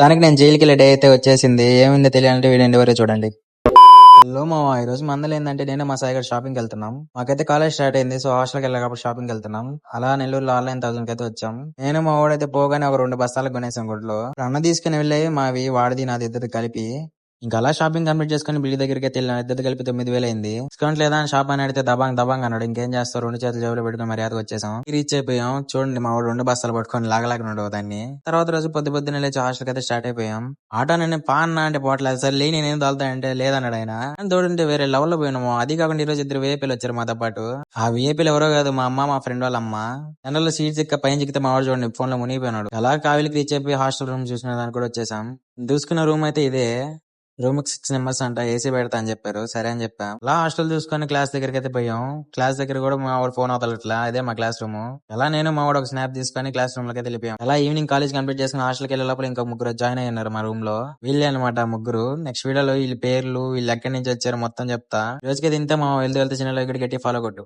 దానికి నేను జైలుకెళ్ళే డే అయితే వచ్చేసింది. ఏముందో తెలియాలంటే వీడియో ఎండ్ వరకు చూడండి. హలో మామ, ఈ రోజు మందలు ఏంటంటే నేను మా సాయి గారు షాపింగ్కి వెళ్తున్నాం. మాకైతే కాలేజ్ స్టార్ట్ అయింది. సో హాస్టల్కి వెళ్ళా కాబట్టి షాపింగ్కి వెళ్తున్నాం. అలా నెల్లూరులో ఆన్లైన్ 1000 అయితే వచ్చాం. నేను మా వాడైతే పోగానే ఒక 2 బస్తాలకు కొనేసాం గుడ్లో. అన్న తీసుకుని వెళ్ళి మావి వాడిది నాది ఇద్దరు కలిపి ఇంకా అలా షాపింగ్ కంప్లీట్ చేసుకుని బిల్లు దగ్గరికి అయితే వెళ్ళిన. ఇద్దరు కలిపి 9000 అయింది. డిస్కౌంట్ లేదా అని షాప్ అని అడిగితే దబాంగ్ దబాంగ్ అన్నాడు. ఇంకేం చేస్తావు, 2 చేతులు జేబులో పెట్టుకుని మర్యాదకు వచ్చేసాం. రీచ్ అయిపోయాం. చూడండి మా వాడు 2 బస్తాలు పట్టుకొని లాగలాగినాడు దాన్ని. తర్వాత రోజు పొద్దున్నే లేచి హాస్టల్కి అయితే స్టార్ట్ అయిపోయాం. ఆటో నేను పాన్నా అంటే పోవట్లేదు సార్, లేని నేను తోలుతా అంటే లేదన్నాడు ఆయన. తోడుంటే వేరే లెవెల్ లో పోయినాము. అది కాకుండా ఈ రోజు 2 వేపీలు వచ్చారు మాతో పాటు. ఆ వేపీలు ఎవరో కాదు, మా అమ్మ మా ఫ్రెండ్ వాళ్ళ అమ్మ. జనరల్ సీట్స్ ఎక్క పైన చిక్కితే మా వాడు చూడండి ఫోన్ లో మునిగిపోయినాడు. అలా కావిలికి రీచ్ అయిపోయి హాస్టల్ రూమ్ చూసిన దానికి కూడా వచ్చేసాం. చూసుకున్న రూమ్ అయితే ఇదే. రూమ్ కి 6 మెంబర్స్ అంట, ఏసీ పెడతా అని చెప్పారు. సరే అని చెప్పాం. అలా హాస్టల్ చూసుకొని క్లాస్ దగ్గరికి అయితే పోయాం. క్లాస్ దగ్గర కూడా మా వాడు ఫోన్ అవతలట్లా. ఇదే మా క్లాస్ రూమ్. అలా నేను మా వాడు ఒక స్నాప్ తీసుకొని క్లాస్ రూమ్ లోకి అయితే వెళ్ళిపోయాం. అలా ఈవినింగ్ కాలేజ్ కంప్లీట్ చేసుకుని హాస్టల్కి వెళ్ళే లోపల ఇంకా 3 జాయిన్ అయ్యారు మా రూమ్ లో. వీళ్ళే అనమాట 3. నెక్స్ట్ వీడియోలో వీళ్ళ పేర్లు, వీళ్ళు ఎక్కడి నుంచి వచ్చారు మొత్తం చెప్తా. రోజుకైతే ఇంత మా వెళ్తే చిన్న గట్టి ఫాలో కొట్టు.